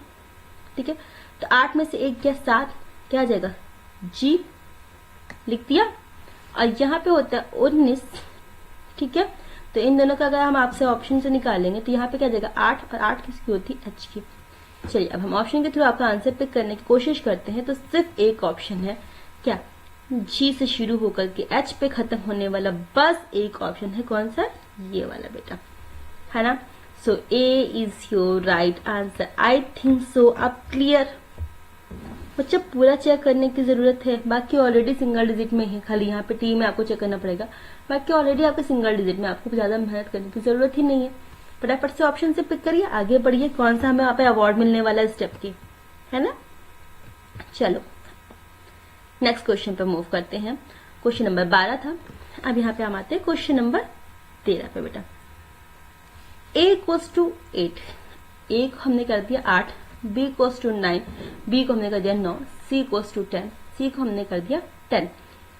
ठीक है। तो 8 में से 1 गया 7, क्या आ जाएगा, जी लिख दिया। और यहाँ पे होता है 19, ठीक है। तो इन दोनों का अगर हम आपसे ऑप्शन से निकालेंगे तो यहाँ पे क्या आ जाएगा 8, और 8 किसकी होती है, एच की। चलिए अब हम ऑप्शन के थ्रू आपका आंसर पिक करने की कोशिश करते हैं। तो सिर्फ एक ऑप्शन है, क्या, जी से शुरू होकर के एच पे खत्म होने वाला बस एक ऑप्शन है, कौन सा, ये वाला बेटा, है ना। So A is your right answer, I think so. अब क्लियर बच्चा, पूरा चेक करने की जरूरत है, बाकी ऑलरेडी सिंगल डिजिट में है, खाली यहाँ पे टी में आपको चेक करना पड़ेगा, बाकी ऑलरेडी आपके सिंगल डिजिट में, आपको ज्यादा मेहनत करने की जरूरत ही नहीं है। फटाफट से ऑप्शन से पिक करिए, आगे बढ़िए, कौन सा हमें यहाँ पे अवार्ड मिलने वाला है स्टेप की, है ना। चलो नेक्स्ट क्वेश्चन पे मूव करते हैं। क्वेश्चन नंबर 12 था, अब यहाँ पे हम आते हैं क्वेश्चन नंबर 13 पे बेटा। a इक्वल्स टू 8, a को हमने कर दिया 8, b इक्वल्स टू 9, b को हमने कर दिया 9, c इक्वल्स टू 10, c को हमने कर दिया 10।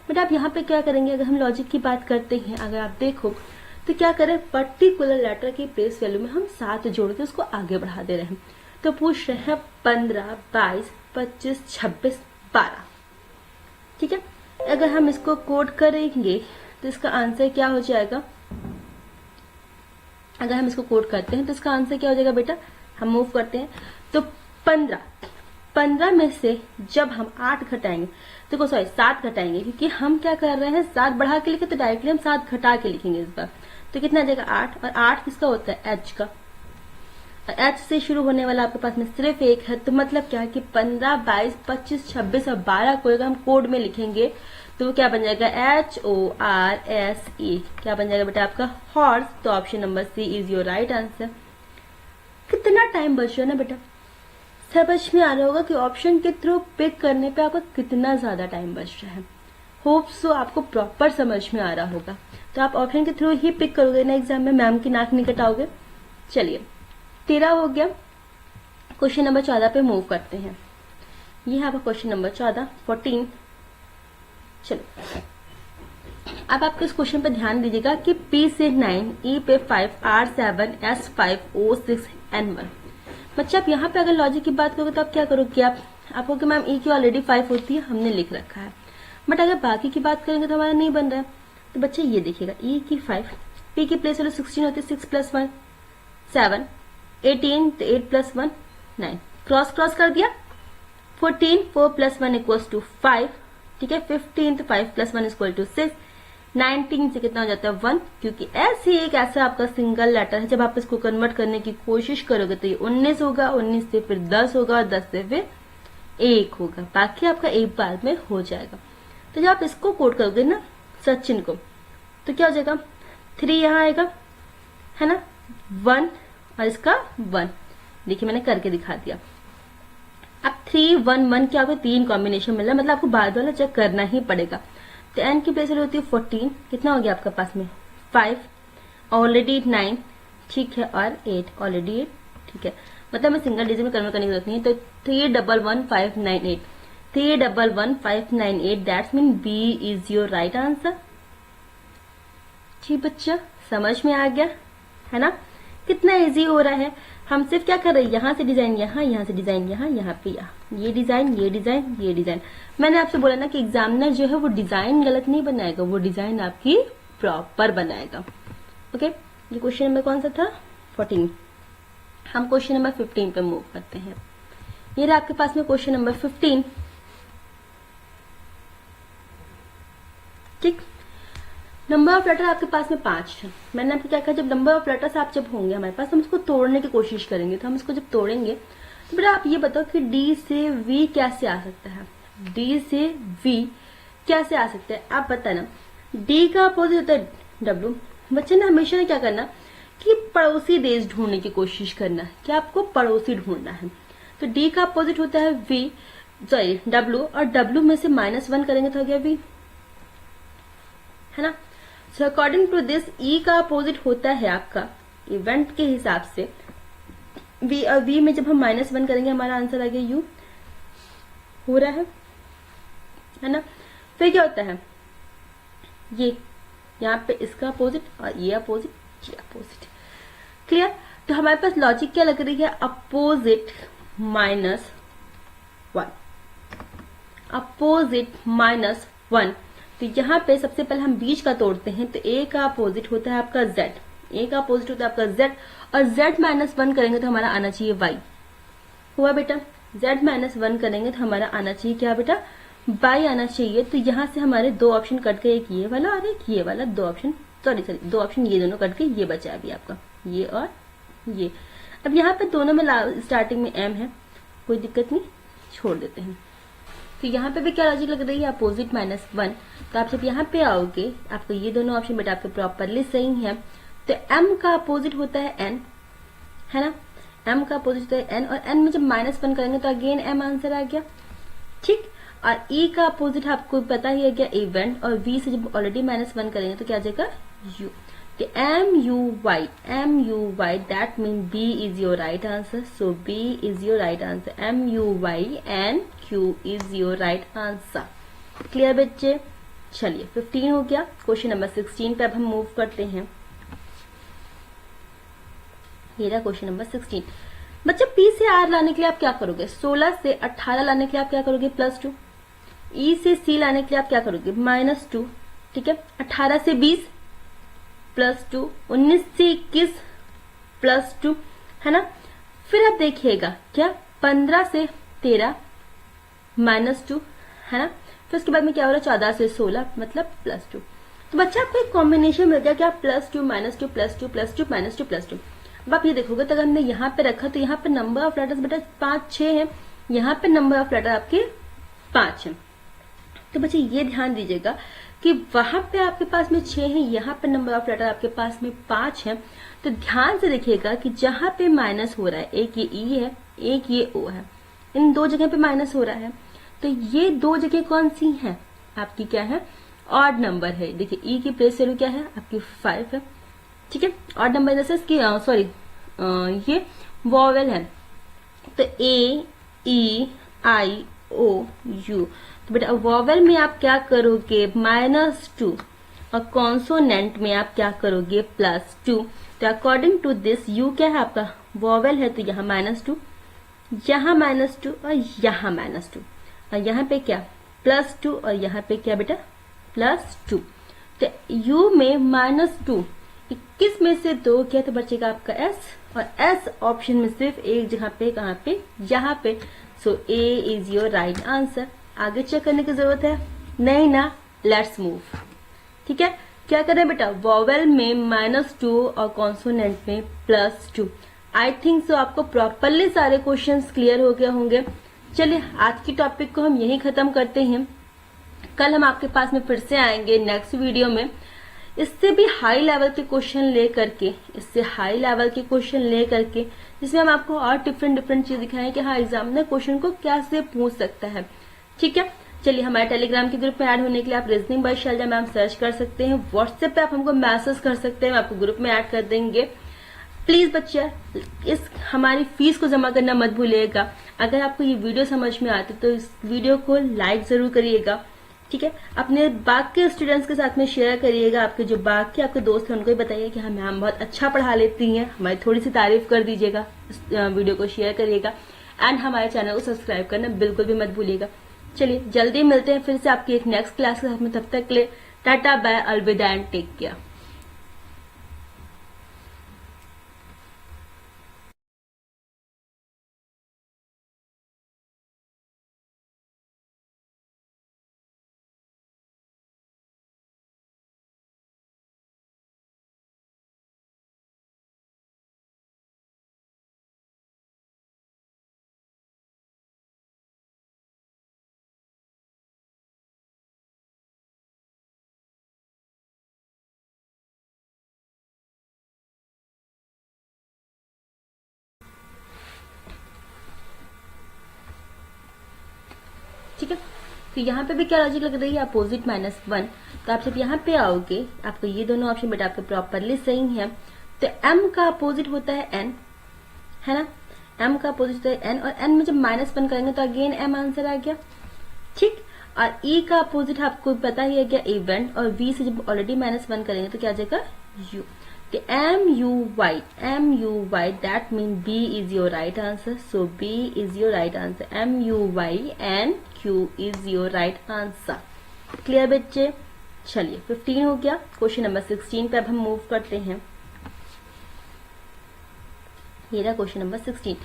बेटा आप यहाँ पे क्या करेंगे, अगर हम लॉजिक की बात करते हैं, अगर आप देखो तो क्या करें, पर्टिकुलर लेटर की प्लेस वैल्यू में हम 7 जोड़ के उसको आगे बढ़ा दे रहे हैं। तो पूछ रहे हैं 15, 22, 25, 26, 12, ठीक है। अगर हम इसको कोड करेंगे तो इसका आंसर क्या हो जाएगा, अगर हम इसको कोड करते हैं तो इसका आंसर क्या हो जाएगा बेटा, हम मूव करते हैं तो 15 में से जब हम 8 घटाएंगे, देखो सॉरी 7 घटाएंगे, क्योंकि हम क्या कर रहे हैं 7 बढ़ा के लिखे, तो डायरेक्टली हम 7 घटा के लिखेंगे इस बार। तो कितना आ जाएगा 8, और 8 किसका होता है, एच का। एच से शुरू होने वाला आपके पास में सिर्फ एक है, तो मतलब क्या है कि 15, 22, 25, 26 और 12 को अगर हम कोड में लिखेंगे तो क्या बन जाएगा, HORSE, क्या बन जाएगा बेटा आपका, हॉर्स। तो option number C is your right answer. कितना टाइम बच रहा है ना बेटा, समझ में आ रहा होगा कि ऑप्शन के थ्रू पिक करने पे आपका कितना ज्यादा टाइम बच रहा है। होप सो आपको प्रॉपर समझ में आ रहा होगा। तो आप ऑप्शन के थ्रू ही पिक करोगे ना एग्जाम में, मैम की नाक नहीं कटाओगे। चलिए 13 हो गया, क्वेश्चन नंबर 14 पे मूव करते हैं। ये है आपका क्वेश्चन नंबर 14, 14। चलो अब आप इस क्वेश्चन पे ध्यान दीजिएगा कि P से 9, E पे 5, R 7, S 5, O 6, N 1। बच्चा आप यहाँ पे अगर लॉजिक की बात करोगे तो आप क्या करोगे, आप कहोगे मैम E की ऑलरेडी 5 होती है, हमने लिख रखा है, बट अगर बाकी की बात करेंगे तो हमारा नहीं बन रहा है। तो बच्चे ये देखिएगा, E की 5, P की प्लेस वैल्यू 16 होती है, 6 + 1 7, 18, तो 8 + 1 9, क्रॉस कर दिया, 14, 4 + 1 = 5, ठीक है, 15, तो 5 + 1 = 6, 19 से कितना हो जाता है 1, क्योंकि ऐसे एक ऐसा आपका सिंगल लेटर है, जब आप इसको कन्वर्ट करने की कोशिश करोगे तो ये 19 होगा, 19 से फिर 10 होगा, 10 से फिर 1 होगा, बाकी आपका एक बार में हो जाएगा। तो जब आप इसको कोड करोगे ना सचिन को, तो क्या हो जाएगा, 3 यहाँ आएगा, है ना, 1 और इसका 1। देखिए मैंने करके दिखा दिया। अब 3 1 1 क्या आपको 3 कॉम्बिनेशन मिल रहा है, मतलब आपको बाद वाला चेक करना ही पड़ेगा। तो n की प्लेस होती है 14, कितना हो गया आपका पास में 5, ऑलरेडी 9, ठीक है, और 8 ऑलरेडी 8, ठीक है, मतलब मैं सिंगल डिजिट में कन्वर्ट करने की जरूरत नहीं है। तो 311,598, 311,598, that's mean B is your right answer. ठीक बच्चा, समझ में आ गया है ना, कितना इजी हो रहा है। हम सिर्फ क्या कर रहे हैं, यहाँ से डिजाइन यहाँ से डिजाइन यहाँ पे ये डिजाइन ये डिजाइन ये डिजाइन। मैंने आपसे बोला ना कि एग्जामिनर जो है वो डिजाइन गलत नहीं बनाएगा, वो डिजाइन आपकी प्रॉपर बनाएगा। ओके, ये क्वेश्चन नंबर कौन सा था 14। हम क्वेश्चन नंबर 15 पे मूव करते हैं। ये रहा आपके पास में क्वेश्चन नंबर 15। ठीक, नंबर ऑफ लेटर आपके पास में 5 है। मैंने आपको क्या कहा, जब नंबर ऑफ लेटर्स आप जब होंगे हमारे पास, हम इसको तोड़ने की कोशिश करेंगे। तो हम इसको जब तोड़ेंगे तो बेटा आप ये बताओ कि डी से वी कैसे आ सकता है, डी से वी कैसे आ सकता है, आप बताना। डी का अपोजिट होता है डब्ल्यू। बच्चे ने हमेशा क्या करना कि पड़ोसी देश ढूंढने की कोशिश करना है, कि आपको पड़ोसी ढूंढना है। तो डी का अपोजिट होता है वी, सॉरी डब्ल्यू, और डब्ल्यू में से -1 करेंगे तो हो गया वी, है ना। सो अकॉर्डिंग टू दिस ई का अपोजिट होता है आपका इवेंट के हिसाब से वी, और वी में जब हम -1 करेंगे हमारा आंसर आ गया यू। हो रहा है ना। फिर क्या होता है, ये यहाँ पे इसका अपोजिट और ये अपोजिट, ये अपोजिट। क्लियर। तो हमारे पास लॉजिक क्या लग रही है, अपोजिट -1, अपोजिट -1। तो यहाँ पे सबसे पहले हम बीच का तोड़ते हैं। तो ए का अपोजिट होता है आपका z, ए का अपोजिट होता है आपका z, और z -1 करेंगे तो हमारा आना चाहिए y। हुआ बेटा, z -1 करेंगे तो हमारा आना चाहिए क्या बेटा, y आना चाहिए। तो यहाँ से हमारे 2 ऑप्शन कट गए, एक ये वाला और एक ये वाला, 2 ऑप्शन, सॉरी 2 ऑप्शन ये दोनों कट गए, ये बचा अभी आपका ये और ये। अब यहाँ पे दोनों में स्टार्टिंग में m है, कोई दिक्कत नहीं, छोड़ देते हैं। तो यहाँ पे भी क्या लॉजिक लग रही है, अपोजिट -1। तो आप जब यहाँ पे आओगे आपको ये दोनों ऑप्शन बेटा आपके प्रॉपरली सही है। तो m का अपोजिट होता है n, है ना, m का अपोजिट होता है n, और n में जब -1 करेंगे तो अगेन m आंसर आ गया। ठीक, और e का अपोजिट आपको पता ही है क्या, इवेंट, और v से जब ऑलरेडी -1 करेंगे तो क्या आ जाएगा u। तो MUY, that means B is your right answer. So B is your right answer. MUY and Q is your right answer. Clear बच्चे। चलिए 15 हो गया। क्वेश्चन नंबर 16 पे अब हम मूव करते हैं। ये रहा क्वेश्चन नंबर 16। बच्चे P से R लाने के लिए आप क्या करोगे, 16 से 18 लाने के लिए आप क्या करोगे +2, E से C लाने के लिए आप क्या करोगे -2, ठीक है, 18 से 20 +2, 19 से 21 +2, है ना। फिर आप देखिएगा क्या 15 से 13 -2, है ना। फिर उसके बाद में क्या हो रहा है 14 से 16 मतलब +2। तो बच्चा आपको एक कॉम्बिनेशन मिल गया क्या, +2 -2 +2 +2 -2 +2। अब आप ये देखोगे तो अगर हमने यहाँ पे रखा तो यहाँ पे नंबर ऑफ लेटर्स बेटा 5 6 है, यहाँ पे नंबर ऑफ लेटर आपके 5 है। तो बच्चे ये ध्यान दीजिएगा कि वहां पे आपके पास में 6 है, यहाँ पे नंबर ऑफ लेटर आपके पास में 5 है। तो ध्यान से देखिएगा कि जहां पे माइनस हो रहा है, एक ये ई है एक ये ओ है, इन 2 जगह पे माइनस हो रहा है। तो ये 2 जगह कौन सी हैं आपकी, क्या है ऑड नंबर है। देखिए ई की प्लेस वैल्यू क्या है आपकी 5 है, ठीक है। ऑड नंबर जैसे इसकी सॉरी ये वॉवेल है, तो ए ई आई ओ यू। तो बेटा वॉवेल में आप क्या करोगे -2, और कॉन्सोनेंट में आप क्या करोगे +2। तो अकॉर्डिंग टू दिस यू क्या है आपका वॉवेल है, तो यहाँ -2, यहाँ -2 और यहाँ -2, और यहाँ पे क्या +2 और यहाँ पे क्या बेटा +2। तो यू में -2, 21 में से 2 क्या तो बचेगा आपका S, और S ऑप्शन में सिर्फ एक जगह पे, कहाँ पे यहाँ पे। सो A is your right answer. आगे चेक करने की जरूरत है नहीं ना, लेट्स मूव। ठीक है, क्या करें बेटा वॉवेल में -2 और कॉन्सोनेंट में +2। आई थिंक सो आपको प्रॉपरली सारे क्वेश्चंस क्लियर हो गए होंगे। चलिए आज की टॉपिक को हम यहीं खत्म करते हैं। कल हम आपके पास में फिर से आएंगे नेक्स्ट वीडियो में। इससे भी हाई लेवल के क्वेश्चन ले करके, इससे हाई लेवल के क्वेश्चन ले करके, जिसमें हम आपको और डिफरेंट चीज दिखाएं कि हाँ एग्जामिनर क्वेश्चन को कैसे पूछ सकता है। ठीक है, चलिए हमारे टेलीग्राम के ग्रुप में ऐड होने के लिए आप reasoning by Shailaja ma'am search कर सकते हैं। व्हाट्सएप पे आप हमको मैसेज कर सकते हैं, हम आपको ग्रुप में ऐड कर देंगे। प्लीज बच्चे इस हमारी फीस को जमा करना मत भूलिएगा। अगर आपको ये वीडियो समझ में आती तो इस वीडियो को लाइक जरूर करिएगा। ठीक है, अपने बाकी स्टूडेंट्स के साथ में शेयर करिएगा। आपके जो बाकी आपके दोस्त हैं उनको भी बताइए कि हाँ मैम बहुत अच्छा पढ़ा लेती हैं, हमारी थोड़ी सी तारीफ कर दीजिएगा, इस वीडियो को शेयर करिएगा एंड हमारे चैनल को सब्सक्राइब करना बिल्कुल भी मत भूलिएगा। चलिए जल्दी मिलते हैं फिर से आपकी एक नेक्स्ट क्लास के साथ में। तब तक के लिए टाटा बाय अलविदा एंड टेक केयर। ठीक है, तो यहाँ पे भी क्या लॉजिक लग रही है, अपोजिट -1। तो आप जब यहाँ पे आओगे आपको ये दोनों ऑप्शन बेटा आपके प्रॉपरली सही है। तो m का अपोजिट होता है n, है ना, m का अपोजिट होता है n, और n में जब -1 करेंगे तो अगेन m आंसर आ गया। ठीक, और e का अपोजिट आपको पता ही है क्या, इवेंट, और v से जब ऑलरेडी -1 करेंगे तो क्या आ जाएगा u। तो MUY that means B is your right answer. So B is your right answer. MUY and Q is your right answer. Clear बच्चे? चलिए 15 हो गया। क्वेश्चन नंबर 16 पे अब हम मूव करते हैं। ये रहा क्वेश्चन नंबर 16।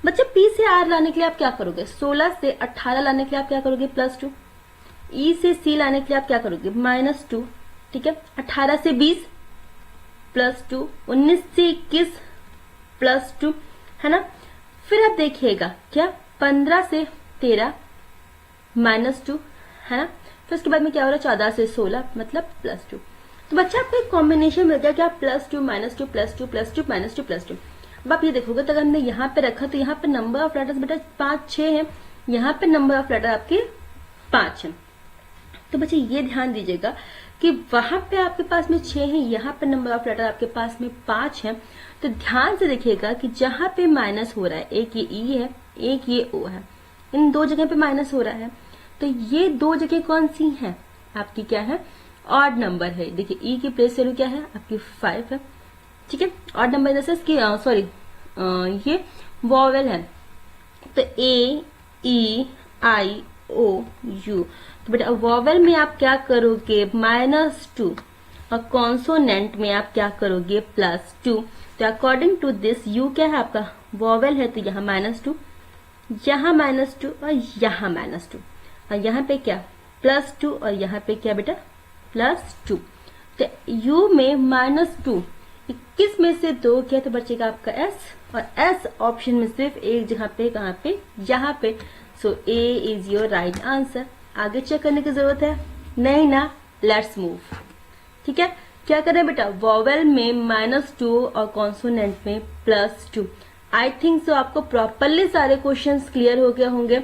बच्चे P से R लाने के लिए आप क्या करोगे, 16 से 18 लाने के लिए आप क्या करोगे +2, E से C लाने के लिए आप क्या करोगे -2, ठीक है, 18 से 20 +2, 19 से 21 +2, है ना। फिर आप देखिएगा क्या 15 से 13 -2, है ना। फिर उसके बाद में क्या हो रहा है 14 से 16 मतलब +2। तो बच्चा आपको एक कॉम्बिनेशन मिल गया क्या, +2 -2 +2 +2 -2 +2। अब आप ये देखोगे तो अगर हमने यहाँ पे रखा तो यहाँ पे नंबर ऑफ लेटर्स बेटा 5-6 है, यहाँ पे नंबर ऑफ लेटर आपके 5 है। तो बच्चे ये ध्यान दीजिएगा कि वहां पे आपके पास में 6 है, यहाँ पे नंबर ऑफ लेटर आपके पास में 5 है। तो ध्यान से देखिएगा कि जहां पे माइनस हो रहा है, एक ये ई है एक ये ओ है, इन दो जगह पे माइनस हो रहा है। तो ये दो जगह कौन सी हैं आपकी, क्या है, ऑड नंबर है। देखिए ई की प्लेस वैल्यू क्या है आपकी 5 है, ठीक है। ऑड नंबर जैसे इसकी सॉरी ये वॉवेल है, तो ए ई आई ओ यू। तो बेटा वॉवेल में आप क्या करोगे -2 और कॉन्सोनेंट में आप क्या करोगे +2। तो अकॉर्डिंग टू दिस यू क्या है आपका वॉवेल है, तो यहाँ -2, यहाँ -2 और यहाँ -2, और यहाँ पे क्या +2 और यहाँ पे क्या बेटा +2। तो यू में -2, 21 में से 2 क्या तो बचेगा आपका S, और S ऑप्शन में सिर्फ एक जगह पे, कहाँ पे, यहाँ पे। सो A is your right answer. आगे चेक करने की जरूरत है नहीं ना, लेट्स मूव। ठीक है, क्या करें बेटा, वॉवेल में -2 और कॉन्सोनेंट में +2। आई थिंक सो आपको प्रॉपरली सारे क्वेश्चंस क्लियर हो गए होंगे।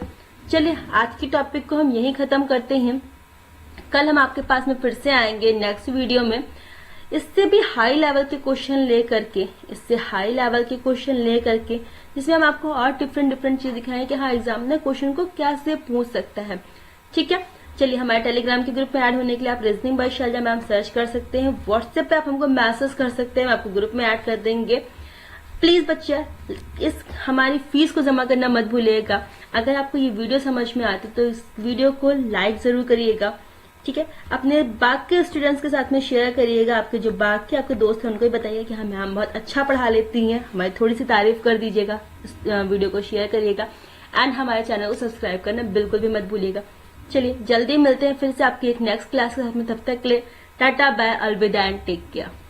चलिए आज की टॉपिक को हम यहीं खत्म करते हैं। कल हम आपके पास में फिर से आएंगे नेक्स्ट वीडियो में, इससे भी हाई लेवल के क्वेश्चन ले करके, इससे हाई लेवल के क्वेश्चन ले करके, जिसमें हम आपको और डिफरेंट चीज दिखाएं कि हाँ एग्जामिनर क्वेश्चन को कैसे पूछ सकता है। ठीक है, चलिए हमारे टेलीग्राम के ग्रुप में ऐड होने के लिए आप reasoning by Shailaja ma'am search कर सकते हैं। व्हाट्सएप पे आप हमको मैसेज कर सकते हैं, हम आपको ग्रुप में ऐड कर देंगे। प्लीज बच्चे इस हमारी फीस को जमा करना मत भूलिएगा। अगर आपको ये वीडियो समझ में आती तो इस वीडियो को लाइक जरूर करिएगा। ठीक है, अपने बाकी स्टूडेंट्स के साथ में शेयर करिएगा। आपके जो बाकी आपके दोस्त हैं उनको भी बताइए कि हाँ मैम बहुत अच्छा पढ़ा लेती हैं, हमारी थोड़ी सी तारीफ कर दीजिएगा। इस वीडियो को शेयर करिएगा एंड हमारे चैनल को सब्सक्राइब करना बिल्कुल भी मत भूलिएगा। चलिए जल्दी मिलते हैं फिर से आपकी एक नेक्स्ट क्लास के साथ में। तब तक के लिए टाटा बाय अलविदा एंड टेक केयर।